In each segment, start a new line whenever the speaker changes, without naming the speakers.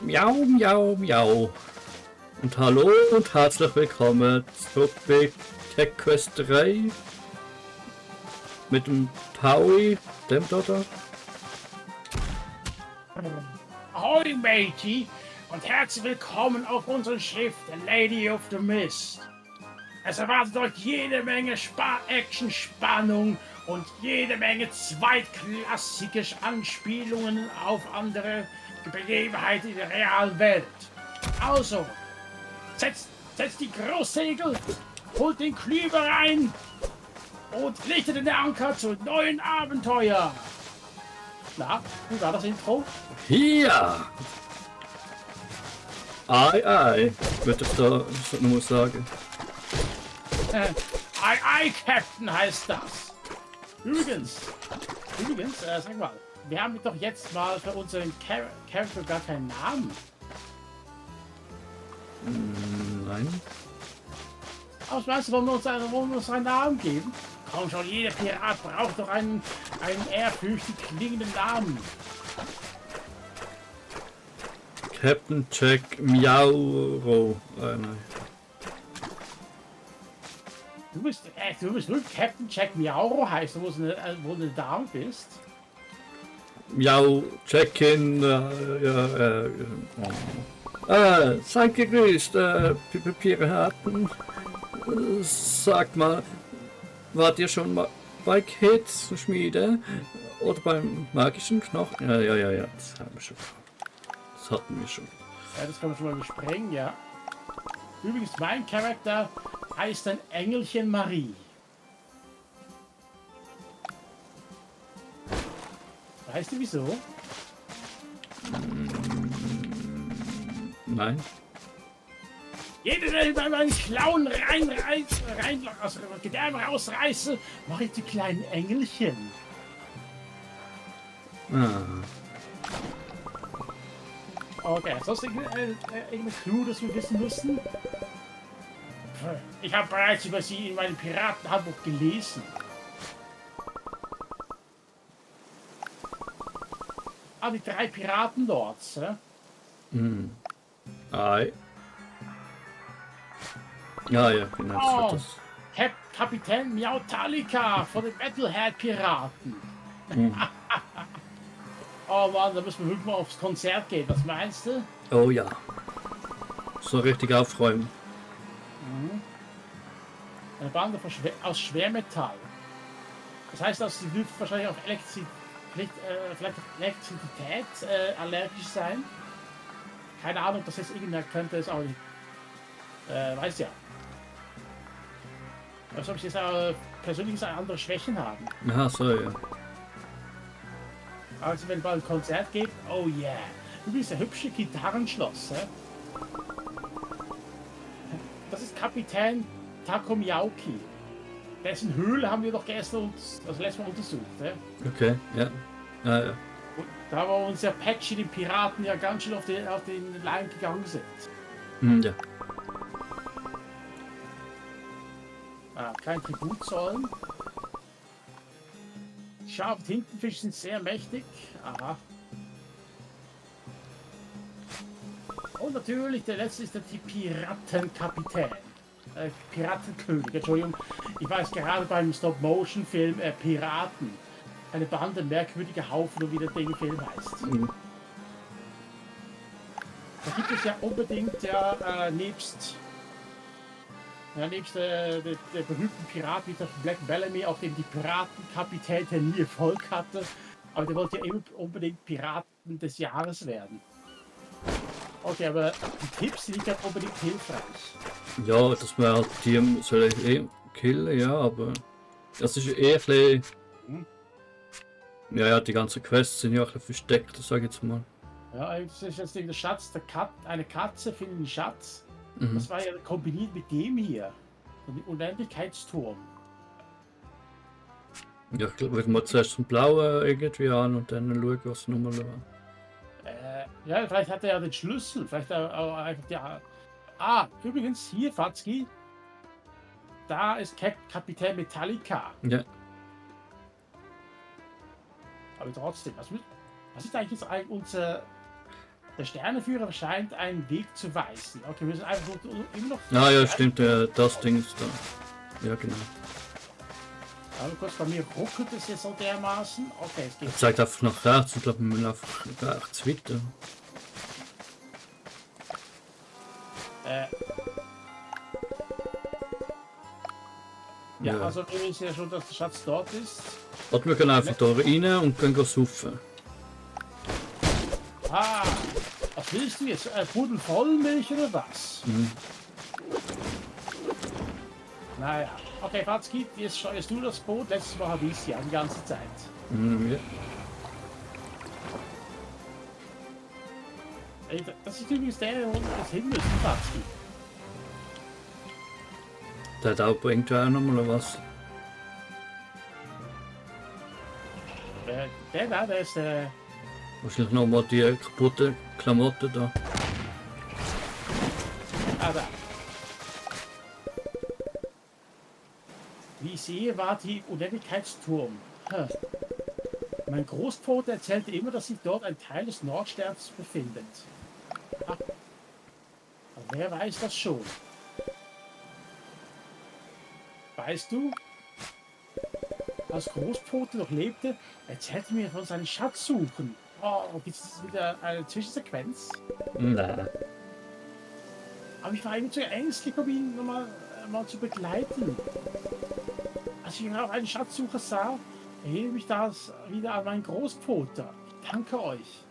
Miau, miau, miau. Und hallo und herzlich willkommen zurück bei Tech Quest 3 mit dem Taui, dem da.
Ahoi, Matey, und herzlich willkommen auf unserem Schiff, The Lady of the Mist. Es erwartet euch jede Menge Action, Spannung und jede Menge zweitklassige Anspielungen auf andere Begebenheiten in der realen Welt. Also, setzt die Großsegel, holt den Klüber rein und richtet den Anker zu neuen Abenteuer. Na, wie war das Intro?
Hier! Ei, würde ich da nur sagen.
Ei, Captain heißt das. Übrigens, sag mal, wir haben doch jetzt mal für unseren Charakter gar keinen Namen.
Nein.
Was meinst du, wollen wir uns einen Namen geben? Komm schon, jeder Pirat braucht doch einen ehrfürchtig klingenden Namen.
Captain Jack Miauro. Nein.
Du bist wirklich Captain Jack Miauro heißt, wo du eine Dame bist.
Miau, Check-in, seid gegrüßt, Piraten. Sag mal, wart ihr schon mal bei Kids Schmiede oder beim magischen Knochen? Ja, das haben wir schon. Das hatten wir schon.
Ja, das kann man schon mal besprechen, ja. Übrigens, mein Charakter heißt ein Engelchen Marie. Weißt du wieso?
Nein.
Jeder, der bei meinen Klauen rein aus dem Gedärm rausreiße, mache ich die kleinen Engelchen. Okay, sonst irgendeine Clue, das wir wissen müssen? Ich habe bereits über sie in meinem Piratenhandbuch gelesen. Ah, die 3 Piratenlords,
Ei. Ja, genau.
Oh,
Das
Kapitän Miautalika von den Battlehead-Piraten. Oh Mann, da müssen wir wirklich mal aufs Konzert gehen. Was meinst du?
Oh ja. So richtig aufräumen.
Eine Bande aus Schwermetall. Das heißt, dass sie dürfte wahrscheinlich auf vielleicht auf Elektrizität allergisch sein. Keine Ahnung, das jetzt irgendwer könnte es auch nicht. Weiß ja. Als ob sie jetzt persönlich andere Schwächen haben.
Ja, so, ja.
Also wenn es bald ein Konzert gibt, oh yeah. Du bist ein hübsche Gitarrenschloss. Das ist Kapitän Takomiauki. Dessen Höhle haben wir doch gestern das letzte Mal untersucht.
Okay, ja. Ja.
Und da haben wir uns ja Patchy, den Piraten, ja ganz schön auf den Leim gegangen sind.
Ja.
Kein Tribut zollen. Die scharfen Tintenfische sind sehr mächtig. Aha. Und natürlich, der letzte ist der Piratenkapitän. Piratenkönig, Entschuldigung. Ich weiß gerade beim Stop-Motion-Film Piraten. Eine Bande merkwürdiger Haufen, und wie der Film heißt. Da gibt es ja unbedingt nebst der berühmten Pirat wie der Black Bellamy, auf dem die Piratenkapitän, der nie Erfolg hatte. Aber der wollte ja immer unbedingt Piraten des Jahres werden. Okay, aber die Tipps sind nicht unbedingt hilfreich.
Ja, dass man halt die soll ich killen, ja, aber das ist eher ein bisschen... Ja, die ganzen Quests sind ja auch ein bisschen versteckt, sag ich jetzt mal.
Ja, das ist jetzt der Schatz, eine Katze findet einen Schatz. Das war ja kombiniert mit dem hier. Den Unendlichkeitsturm.
Ja, ich glaube, wir mal zuerst zum Blauen irgendwie an und dann schauen, was Nummer war.
Ja, vielleicht hat er ja den Schlüssel. Vielleicht auch einfach ja. Übrigens, hier, Fatzki. Da ist Kapitän Metallica.
Ja.
Aber trotzdem, was ist eigentlich jetzt unser Der Sternenführer scheint einen Weg zu weisen. Okay, wir müssen einfach immer noch...
Ah ja, stimmt, das Ding ist da. Ja, genau.
Aber kurz, bei mir ruckelt es jetzt so dermaßen. Okay, es geht.
Er zeigt einfach nach rechts. Ich glaube, wir müssen einfach rechts weiter.
Ja,
Ja.
also wir wissen ja schon, dass der Schatz dort ist.
Warte, wir gehen einfach da rein und können saufen.
Ah, was willst du jetzt? Pudel Vollmilch oder was?
Mhm.
Naja, okay, Fatzki, jetzt steuerst du das Boot. Letztes Mal habe ich es ja die ganze Zeit.
Mhm, ja.
Ey, das ist übrigens der, wo das hin müssen, Fatzki.
Der hat auch irgendwer nochmal oder was?
Der ist der...
Wahrscheinlich nochmal die kaputte Klamotte da.
Ah, da. Wie ich sehe, war die Unendlichkeitsturm. Hm. Mein Großvater erzählte immer, dass sich dort ein Teil des Nordsterns befindet. Ah. Aber wer weiß das schon? Weißt du, als Großvater noch lebte, erzählte mir von seinen Schatzsuchen. Oh, gibt es wieder eine Zwischensequenz?
Nein.
Aber ich war irgendwie zu ängstlich, um ihn mal zu begleiten. Als ich auf einen Schatzsucher sah, erinnerte mich das wieder an meinen Großvater. Ich danke euch.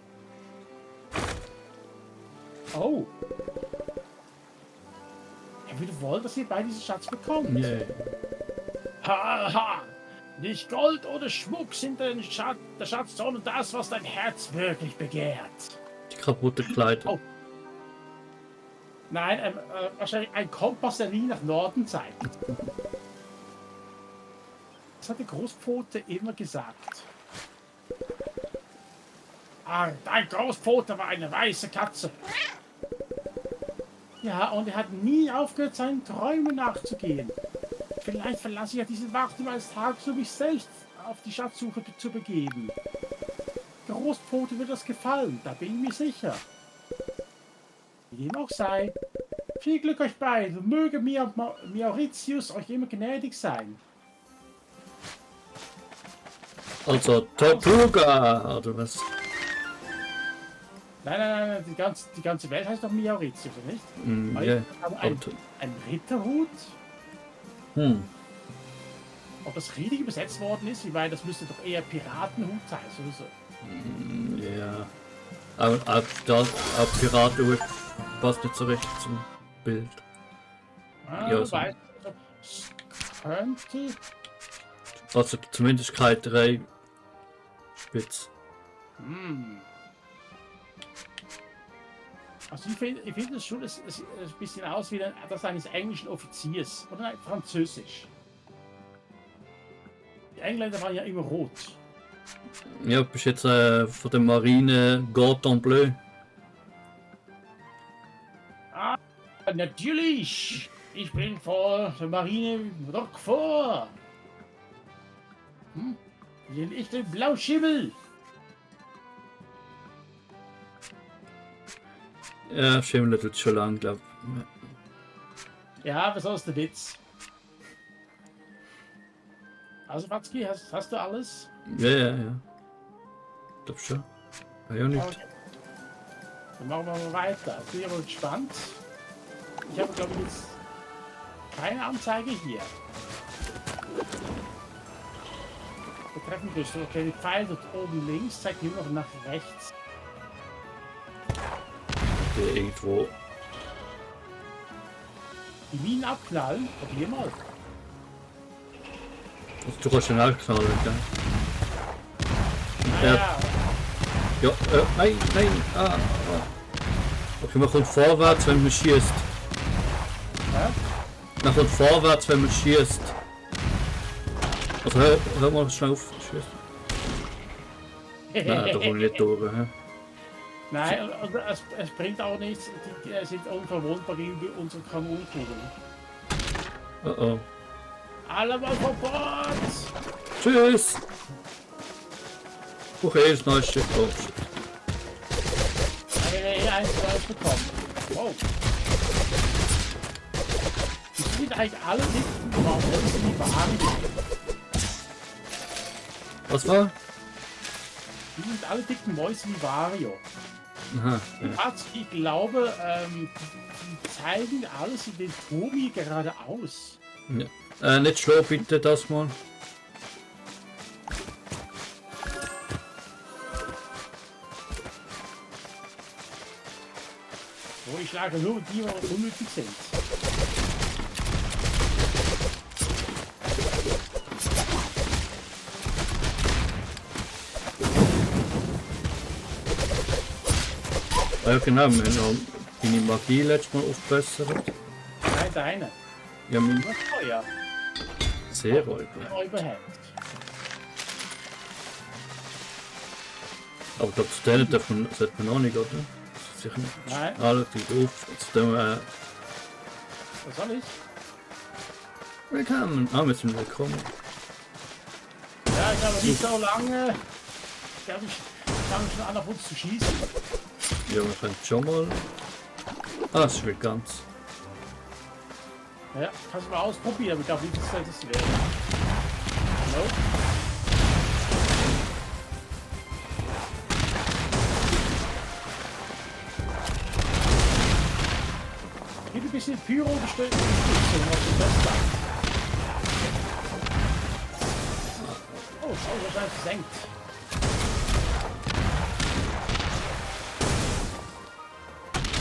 Oh. Er würde wollen, dass ihr beide diesen Schatz bekommt.
Yeah.
Haha. Nicht Gold oder Schmuck sind der Schatz, sondern das, was dein Herz wirklich begehrt.
Die kaputte Kleider.
Oh. Nein, wahrscheinlich ein Kompass, der nie nach Norden zeigt. Das hat der Großvater immer gesagt. Ah, dein Großvater war eine weiße Katze. Ja, und er hat nie aufgehört, seinen Träumen nachzugehen. Vielleicht verlasse ich ja diesen Wachturm eines Tages, um mich selbst auf die Schatzsuche zu begeben. Der Großvater wird das gefallen, da bin ich mir sicher. Wie dem auch sei. Viel Glück euch beiden und möge Mauritius euch immer gnädig sein.
Also Tortuga oder was?
Nein, die ganze Welt heißt doch Mauritius, oder nicht?
Mm,
Aber
ja.
aber ein Ritterhut? Ob das richtig übersetzt worden ist, weil das müsste doch eher Piratenhut sein, oder so.
Ja. Auch Piratenhut passt nicht so richtig zum Bild.
Ah,
Ja, so.
weißt du, es könnte...
Also zumindest keine 3 Spitz.
Also ich finde es schon, es sieht ein bisschen aus wie das eines englischen Offiziers. Oder nein, französisch. Die Engländer waren ja immer rot.
Ja, bist jetzt von der Marine Cordon Bleu.
Ah, natürlich! Ich bin vor der Marine Roquefort. Ich den Blauschimmel.
Ja, Schimmel tut schon lang, glaube ich.
Ja, was ist der Witz? Also Watzki, hast du alles?
Ja. Ich glaube schon. Ja, nicht.
Okay. Dann machen wir mal weiter. Ich bin aber gespannt. Ich habe, glaube ich, jetzt keine Anzeige hier. Betreffend Rüstung. Okay, die Pfeil dort oben links zeigt nur noch nach rechts.
Okay, irgendwo.
Die Minen abknallen. Probier mal.
Also, du kannst schnell knallen, gell?
Naja,
Ja, nein. Okay, man kommt vorwärts, wenn man schießt. Man kommt vorwärts, wenn man schießt. Also hör mal schnell auf. Schießt. Nein, da komme ich nicht durch. He?
Nein, und es bringt auch nichts. Die sind unverwundbar gegenüber unseren Kanonenkugeln.
Oh.
Alle mal vor Bord!
Tschüss! Okay, das neueste. Oh, shit.
1 zu 1 bekommen. Wow. Die sind eigentlich alle dicken Mäuse wie Wario.
Was war?
Die sind alle dicken Mäuse wie Wario.
Aha. Ja.
Ich glaube, die zeigen alles in den Tobi geradeaus.
Ja. Nicht schlau bitte das mal.
So, ich schlage nur die, die unnötig sind.
Ja genau, wir haben noch deine Magie letztes Mal aufgebessert.
Nein, deine.
Ja, mein
Was Feuer.
Seeräuber.
Überhängt.
Aber da zu denen sollte man noch nicht, oder? Sicher nicht.
Nein.
Ah, das geht auf. Zu dem,
Was soll ich?
willkommen. Ah, wir sind willkommen.
Ja, ich habe nicht so lange. Ich glaube, ich fange schon an, auf uns zu schießen.
Ja, wir können schon mal. Ah, es wird ganz.
Ja, kannst du mal ausprobieren, aber ich glaube nicht, dass das wäre. Nope. Gib ein bisschen Pyro-Unterstützung auf die Festplatte. Oh, schau, wahrscheinlich versenkt.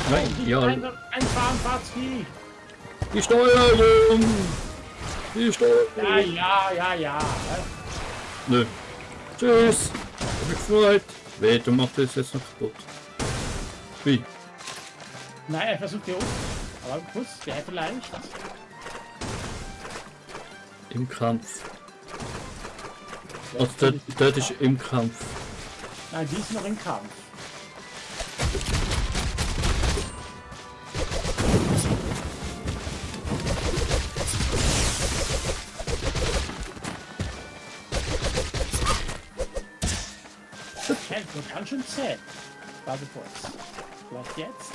Nein, ja.
Einfahren, Fahrtski.
Die Steuerung! Die Steuerung!
Ja.
Nö. Tschüss! Hab mich gefreut. Weh, du machst das jetzt noch kaputt. Wie?
Nein, er versucht hier unten. Aber kurz, der vielleicht.
Im Kampf. Also dort ist im Kampf.
Nein, die ist noch im Kampf. Man kann schon zählen. Warte kurz. Vielleicht jetzt.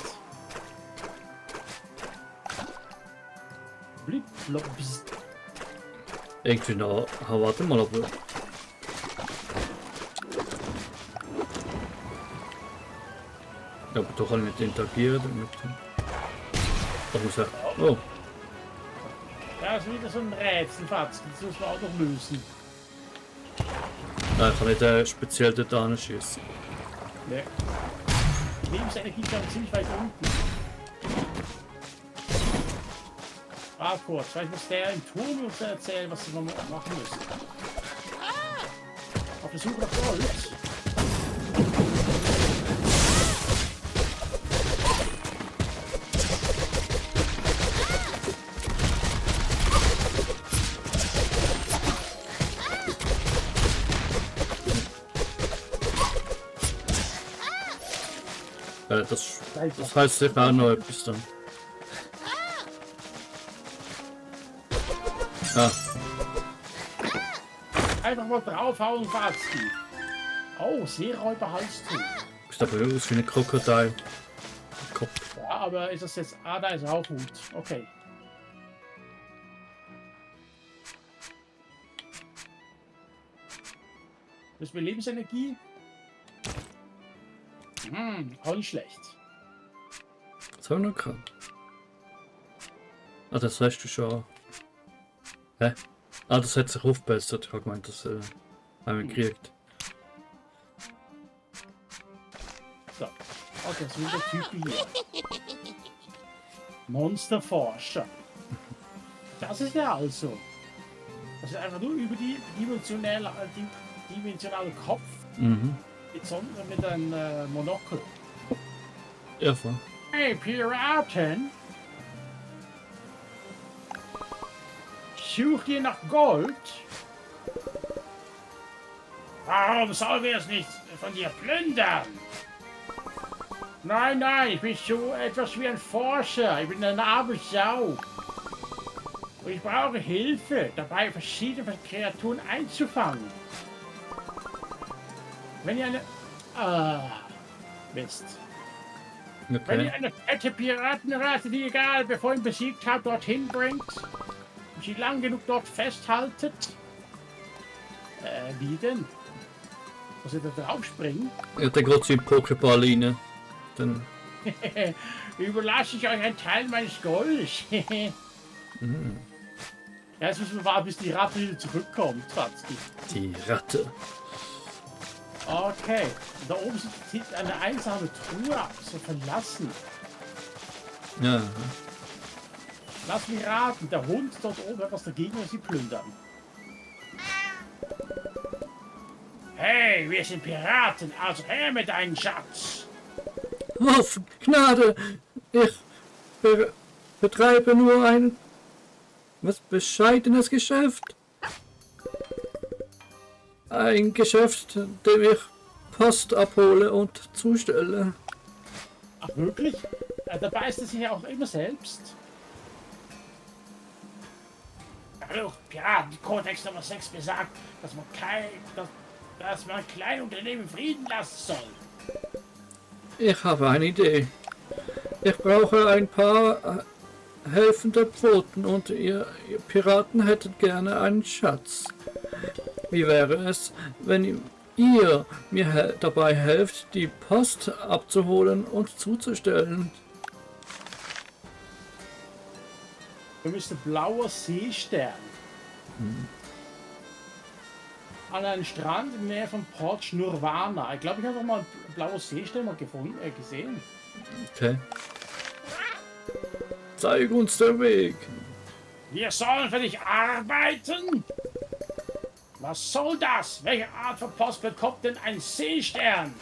Blip, blop, bzz.
Irgendwie noch. Ah, warte mal, aber. Ja, aber doch kann ich nicht interagieren mit dem. Das muss ich. Oh,
Ja, das ist wieder so ein Rätsel, Fatz. Das muss man auch noch lösen.
nein, ich kann nicht speziell dort anschießen.
Ne. Lebensenergie ist aber ziemlich weit unten. Ah, kurz. Vielleicht muss der im Turm uns erzählen, was wir noch machen müssen. Auf der Suche nach Gold.
Das heißt sicher auch noch etwas dann. Ah,
Einfach mal draufhauen, Fatski. Oh, Seeräuberhalstuch.
ist aber aus wie ein Krokodil. Kopf.
Ja, aber ist das jetzt... Ah, da ist auch gut. Okay. Das ist mir Lebensenergie. Auch nicht schlecht.
Was haben wir noch gehabt? Ah, das hast du schon. Hä? Ah, das hat sich aufgebessert. Ich habe gemeint, das haben wir gekriegt.
So. Okay, das ist der Typ hier. Monsterforscher. Das ist er also. Das ist einfach nur über die dimensionale Kopf
Mhm.
mit einem Monokel.
Ja, voll.
Hey, Piraten! Sucht ihr nach Gold? Warum sollen wir es nicht von dir plündern? Nein, ich bin so etwas wie ein Forscher. Ich bin eine arme Sau. Und ich brauche Hilfe, dabei verschiedene Kreaturen einzufangen. Wenn ihr eine... Mist. Wenn ihr
Okay.
eine fette Piratenratte, die egal, bevor ihr ihn besiegt habt, dorthin bringt und sie lang genug dort festhaltet. Wie denn? Muss ihr da drauf springen?
Ja, der geht so in Pokéball rein. Dann,
Überlasse ich euch einen Teil meines Goldes. Ja, jetzt müssen wir warten, bis die Ratte wieder zurückkommt, Fatzki.
die Ratte.
Okay, da oben sieht eine einsame Truhe so verlassen.
Ja.
Lass mich raten, der Hund dort oben hat was dagegen und sie plündern. Hey, wir sind Piraten, also her mit deinem Schatz.
Auf Gnade! Ich betreibe nur ein bescheidenes Geschäft. Ein Geschäft, dem ich Post abhole und zustelle.
Ach wirklich? Da beißt er sich ja auch immer selbst. Hallo, Piratenkodex Nummer 6 besagt, dass man Kleinunternehmen in Frieden lassen soll.
Ich habe eine Idee. Ich brauche ein paar helfende Pfoten und ihr Piraten hättet gerne einen Schatz. Wie wäre es, wenn ihr mir dabei helft, die Post abzuholen und zuzustellen?
Wir müssen blauer Seestern. An einem Strand in der Nähe von Port Nirvana. Ich glaube, ich habe mal ein blaues Seestern mal gesehen.
Okay. Zeig uns den Weg.
Wir sollen für dich arbeiten? Was soll das? Welche Art von Post bekommt denn ein Seestern?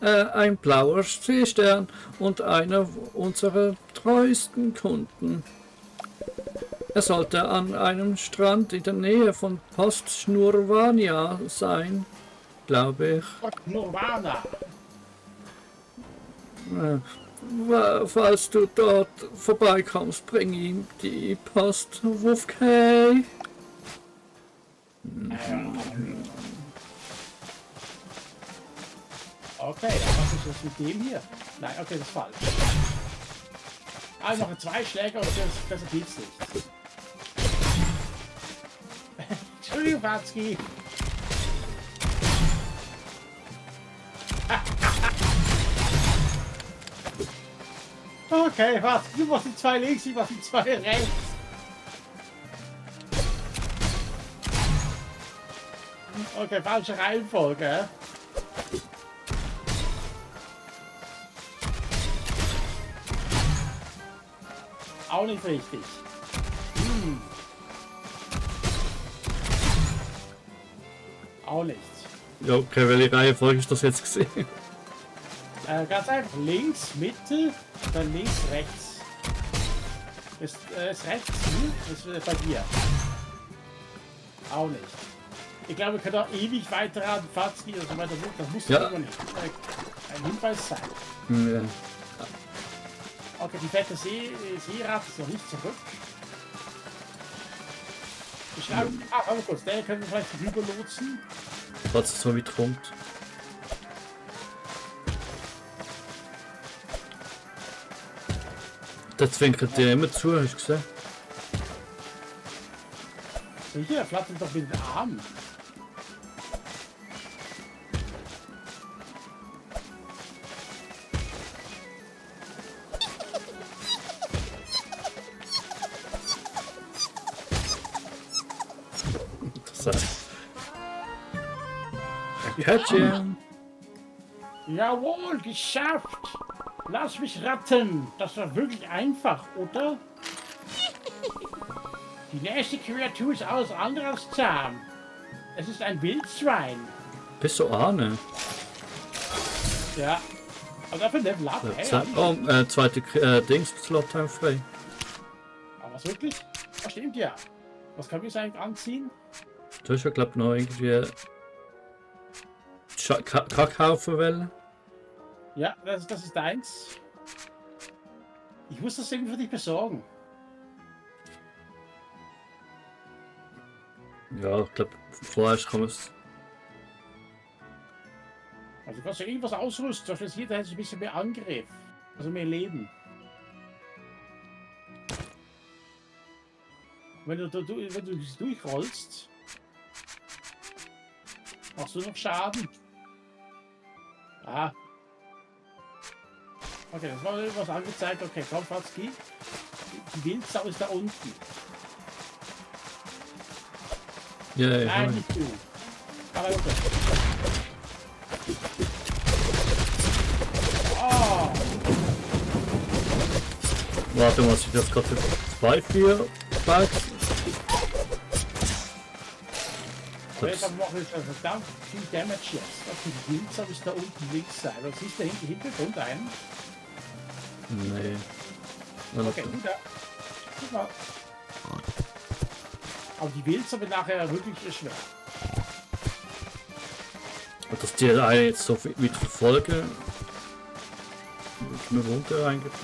Ein blauer Seestern und einer unserer treuesten Kunden. Er sollte an einem Strand in der Nähe von Post Schnurvania sein, glaube ich.
Port Nirvana.
Falls du dort vorbeikommst, bring ihm die Post, Wolfkay.
Okay, dann was ist das mit dem hier? Nein, okay, das ist falsch. Also noch 2 Schläge und das geht's nicht. Entschuldigung, Watzki. Okay, warte, du machst die 2 links, ich mach die 2 rechts. Okay, falsche Reihenfolge, hä? Auch nicht richtig. Auch nicht.
Ja, okay, welche Reihenfolge ist das jetzt gesehen?
Ganz einfach links, Mitte, dann links, rechts. Ist rechts hier? Ist bei dir. Auch nicht. Ich glaube, wir können auch ewig weiter raten, Fatzki und so weiter. Das muss
Ja.
aber nicht ein Hinweis sein.
Ja.
Okay, die fette Seeratte ist noch nicht zurück. Ich schlage. Aber kurz, der können wir vielleicht rüber lotsen.
Was so wie kommt. Der zwinkert dir immer zu, hast du gesehen?
Sicher, er flattert doch mit den Armen.
Interessant. Kätzchen.
Jawohl, geschafft! Lass mich retten! Das war wirklich einfach, oder? Die nächste Kreatur ist alles andere als zahm. Es ist ein Wildschwein.
Bist du Arne?
Ja. Aber dafür Level up, hey.
Oh, zweite Dings-Slot haben frei.
Aber was wirklich? Das stimmt ja. Was kann ich jetzt eigentlich anziehen?
Du hast ja, glaub noch irgendwie Kackhaufen.
Ja, das ist deins. Ich muss das irgendwie für dich besorgen.
Ja, ich glaube, vorerst kann man es.
Also kannst du irgendwas ausrüsten, zum Beispiel hier, da hätte ich ein bisschen mehr Angriff. Also mehr Leben. Wenn du durchrollst, machst du noch Schaden. Ah. Okay, das war was angezeigt. Okay, komm, Fatski. Die Wildsau ist da unten.
Ja, ja.
Nein, nicht du. Aber runter. Oh.
Warte, muss ich das gerade 2, 4 Bugs?
Deshalb mache ich verdammt viel Damage jetzt. Okay, die Wildsau ist da unten links sein. Was ist da hinten im Hintergrund ein?
Nee.
Okay, gut, ja. Guck mal. Aber die Wildsau wird nachher wirklich schwer.
Und dass die eine jetzt so mit verfolgen, ich mir runter reingebracht.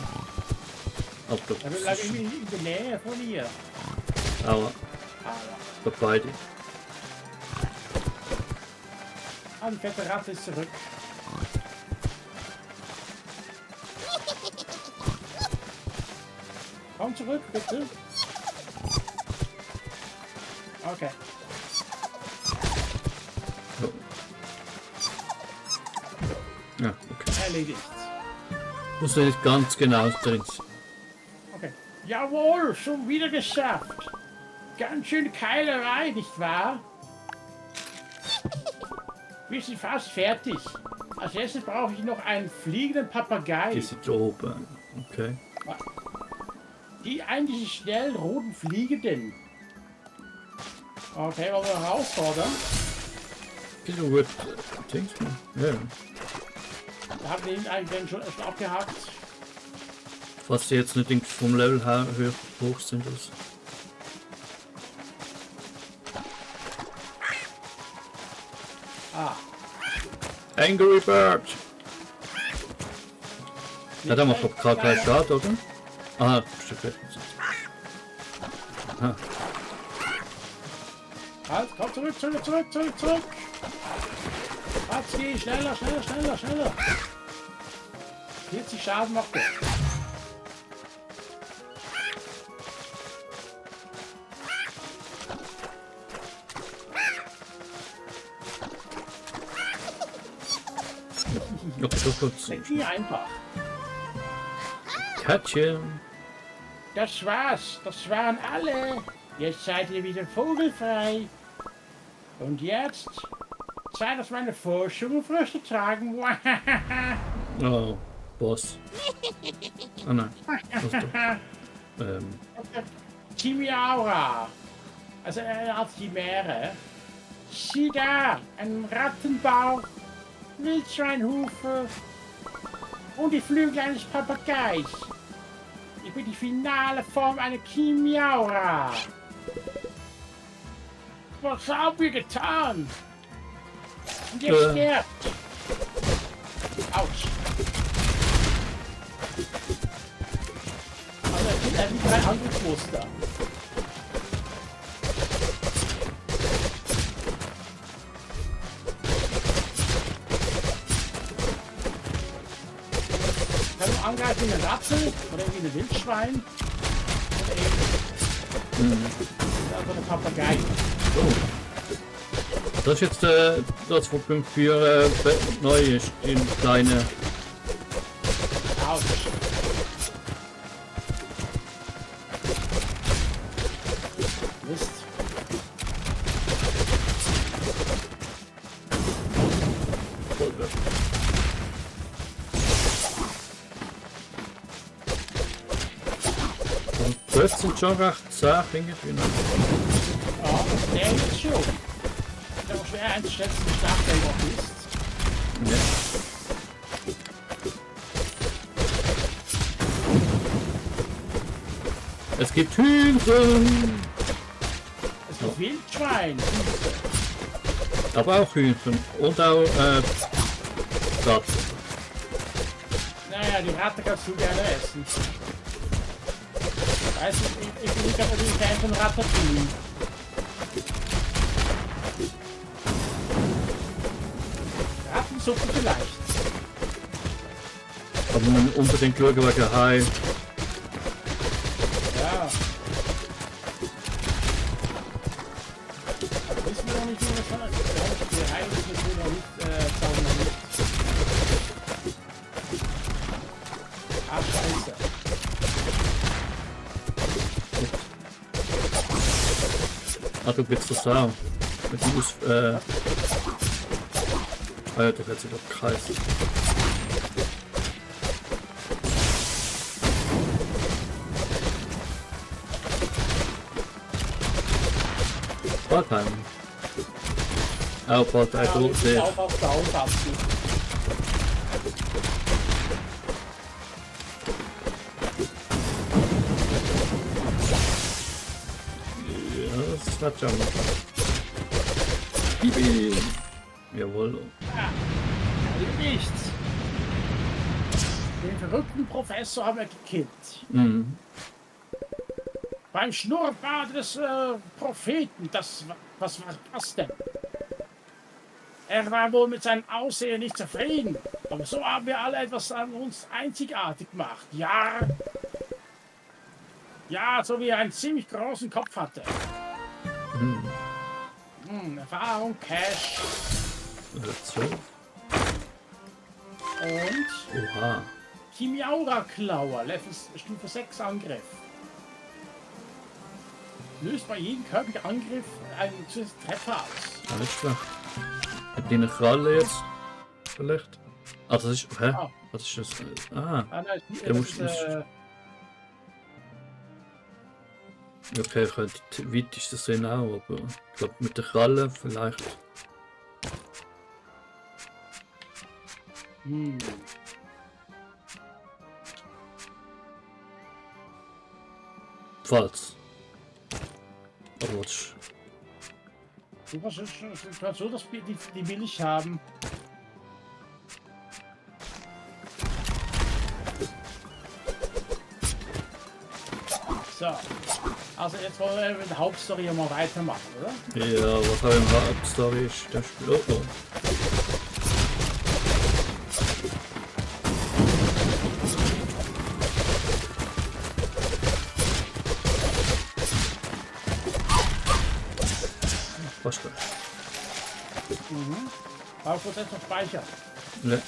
Aber
Er will
das ist
irgendwie in der Nähe von ihr.
aber bei beide.
Ah, die fette Ratte ist zurück. Komm zurück, bitte. Okay.
Ja, okay.
Erledigt.
Muss ja nicht ganz genau drin sein.
Okay. Jawohl, schon wieder geschafft. Ganz schön Keilerei, nicht wahr? Wir sind fast fertig. Als erstes brauche ich noch einen fliegenden Papagei.
Die sind oben. Okay.
Die eigentlich schnell roten Fliegenden. Okay, wollen wir herausfordern?
Wieso wird Dings? Ja.
Da haben wir ihn eigentlich schon abgehakt.
Was die jetzt nicht vom Level her höher hoch sind als.
Ah.
Angry Bird! Ja, da macht doch gerade gleich Schaden, oder? Aha, stimmt. Aha.
Halt, komm zurück. Fatski, schneller. 40 Schaden macht er.
Okay, so kurz.
Nie einfach.
Katchen!
Das war's. Das waren alle. Jetzt seid ihr wieder vogelfrei. Und jetzt Zeit, dass meine Forschung Früchte tragen.
Oh, Boss. Ah nein. Was doch?
Chimiaura. Also er hat Chimäre. Sieh da, ein Rattenbauch, Wildschweinhufe und die Flügel eines Papageis. Ich bin die finale Form einer Chimiaura. Was haben wir getan? Und jetzt sterbt. Autsch. Also es gibt eigentlich drei Angriffsmuster. Ich kann nur angreifen wie eine Ratte oder wie ein Wildschwein. Oder eben also ein Papagei.
Oh. Das ist jetzt das, was beim Führer neu ist, die kleine.
Autsch. Mist.
Und das sind schon recht zäh irgendwie. Ne?
Ja, der ist schon. Ist aber schwer einzuschätzen, wie stark der überhaupt ist.
Ja. Es gibt Hühnchen!
Es gibt Wildschwein.
Aber auch Hühnchen. Und auch Ratten.
Naja, die Ratte kannst du gerne essen. Weißt du, ich bin nicht unbedingt Fan von Ratatouille. Ratten Suppe vielleicht.
Aber man muss unbedingt schauen wegen Hai.
Ja. Aber wissen wir noch nicht, wie das war. Die Heilung ist natürlich noch nicht sauber. Ah, scheiße.
Ah, du bist das auch. Mit dem ah ja, doch jetzt wieder Kreis. Bartheim. Oh, Bartheim,
Ja,
du
ich
siehst.
auch auf der Aufpassen.
Ja, das wird schon noch. Bibi! Jawohl.
Ja, nichts. Den verrückten Professor haben wir gekillt.
Mhm.
Beim Schnurrbart des Propheten, was war das denn? Er war wohl mit seinem Aussehen nicht zufrieden. Aber so haben wir alle etwas an uns einzigartig gemacht. Ja. Ja, so wie er einen ziemlich großen Kopf hatte. Erfahrung, Cash
So.
und
Oha.
Chimiaura-Klauer, Level Stufe 6 Angriff. Löst bei jedem körperlichen Angriff einen zusätzlichen Treffer aus.
Alles klar. Hat die eine Kralle jetzt? Vielleicht? Ah, das ist. Hä?
Ah.
Was ist das? Ah.
Ah, nein,
Der muss okay, könnte weit ist das Sinn auch, aber ich glaube mit der Kralle vielleicht. Falls. Aber was?
Du kannst so, dass wir die will ich haben. So. Also jetzt wollen wir mit der Hauptstory mal weitermachen, oder?
Ja, was auch im Hauptstory ist, das Spiel. Oh, oh. Was gleich?
Brauchst du jetzt noch Speicher?
Ne.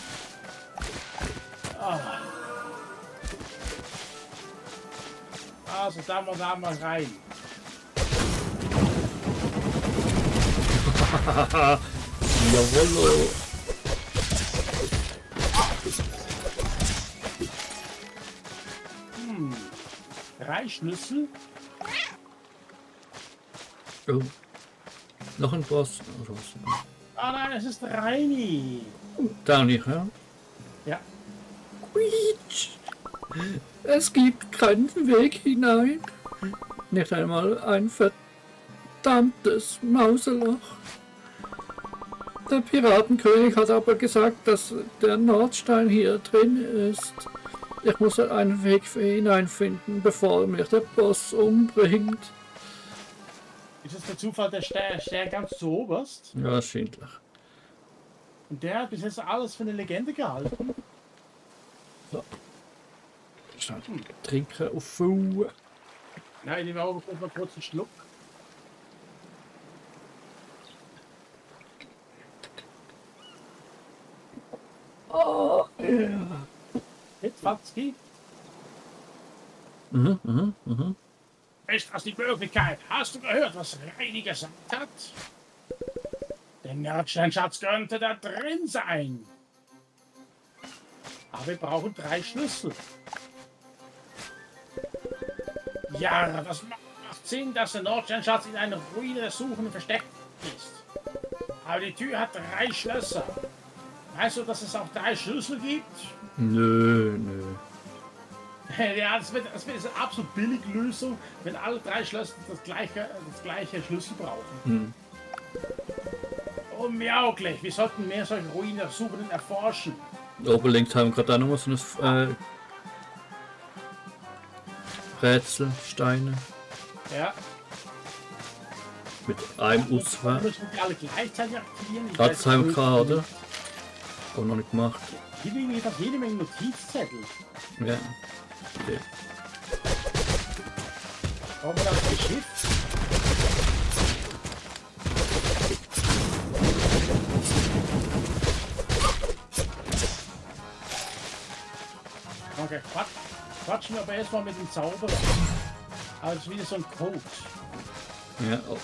Also da mal rein.
Jawollo.
Drei Schlüssel.
Oh. Noch ein Boss. Oh, was?
Ah nein, es ist Reini.
Da nicht, ja?
Ja.
Quietsch. Es gibt keinen Weg hinein. Nicht einmal ein verdammtes Mauseloch. Der Piratenkönig hat aber gesagt, dass der Nordstein hier drin ist. Ich muss einen Weg hineinfinden, bevor mich der Boss umbringt.
Ist es der Zufall, der Stern ganz zu oberst?
Ja, wahrscheinlich.
Und der hat bis jetzt alles für eine Legende gehalten.
So. Trinken auf Fuh.
Nein, die Augen mal kurz einen Schluck.
Oh, ja.
Jetzt Fatzki. Ist das die Möglichkeit? Hast du gehört, was Reini gesagt hat? Der Nordsteinschatz könnte da drin sein. Aber wir brauchen 3 Schlüssel. Ja, das macht Sinn, dass der Nordsteinschatz in einer Ruine der Suchenden versteckt ist. Aber die Tür hat 3 Schlösser. Weißt du, dass es auch 3 Schlüssel gibt?
Nö.
Ja, das wird eine absolut billige Lösung, wenn alle 3 Schlösser das gleiche Schlüssel brauchen. Unmöglich. Wir sollten mehr solche Ruinen der Suchenden erforschen.
Oben links haben wir gerade auch noch mal so ein Rätselsteine
Ja.
mit einem Auswahl.
Müssen wir alle gleichzeitig aktivieren? Ich
Gerade
weiß
haben wir
nicht.
gerade, oder? Auch noch nicht gemacht.
Hier liegen einfach jede Menge Notizzettel.
Ja. Okay.
Brauchen wir das Schiff? Okay, quatschen wir aber erstmal mit dem Zauberer. Aber es ist wieder so ein Code.
Ja, oh.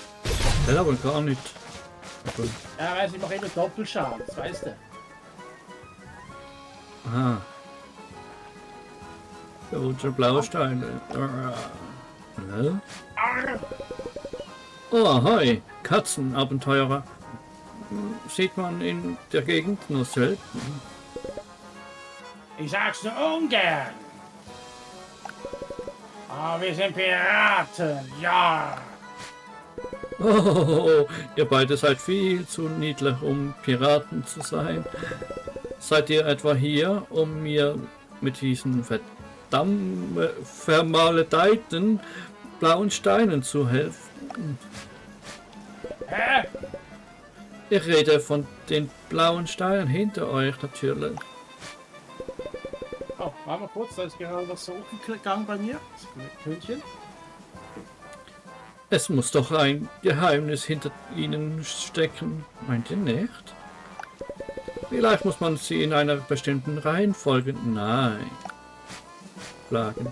Das aber gar nicht. Okay.
Ja, weiß ich mache immer Doppelschaden, das weißt du.
Aha. Da wurde schon blaue Steine. Ne?
Arr!
Oh, hi, Katzenabenteurer. Sieht man in der Gegend nur selten.
Ich sag's nur ungern. Aber wir sind Piraten, ja.
Oh, ihr beide seid viel zu niedlich, um Piraten zu sein. Seid ihr etwa hier, um mir mit diesen verdammt vermaledeiten blauen Steinen zu helfen?
Hä?
Ich rede von den blauen Steinen hinter euch natürlich.
Oh, warte mal kurz, da ist gerade was so hochgegangen bei mir. Das Pünktchen.
Es muss doch ein Geheimnis hinter ihnen stecken, meint ihr nicht? Vielleicht muss man sie in einer bestimmten Reihenfolge... Nein. Schlagen.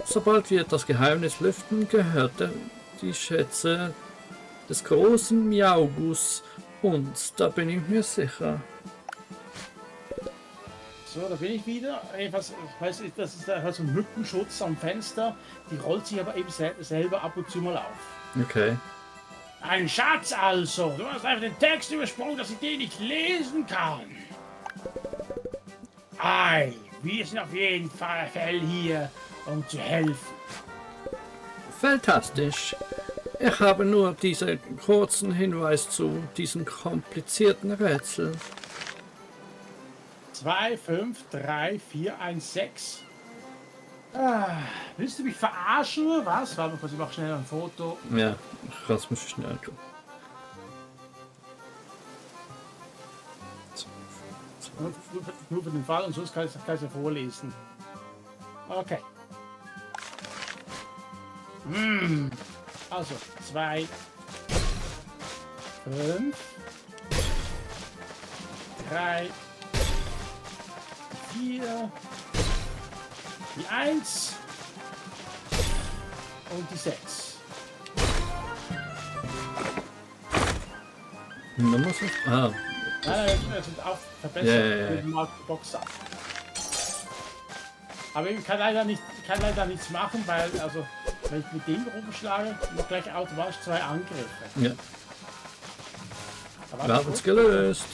Sobald wir das Geheimnis lüften, gehört die Schätze des großen Miaugus uns, da bin ich mir sicher.
So, da bin ich wieder. Was, ich weiß, das ist da so ein Mückenschutz am Fenster. Die rollt sich aber eben selber ab und zu mal auf.
Okay.
Ein Schatz also. Du hast einfach den Text übersprungen, dass ich den nicht lesen kann. Ei, wir sind auf jeden Fall hier, um zu helfen.
Fantastisch. Ich habe nur diesen kurzen Hinweis zu diesen komplizierten Rätseln.
2, 5, 3, 4, 1, 6. Willst du mich verarschen oder was? Warte mal kurz, ich mach schnell ein Foto.
Ja, ich lass mich schnell tun.
Nur für den Fall und sonst kann ich es ja vorlesen. Okay. Also 2, 5, 3, 4, die 1 und die 6.
Nummer so? Ah,
Nein, das sind auch verbessert
Ja.
mit dem Boxer. Aber ich kann leider nichts machen, weil, also, wenn ich mit dem rumschlage, noch gleich automatisch 2 Angriffe.
ja.
Aber
Wir haben es gelöst.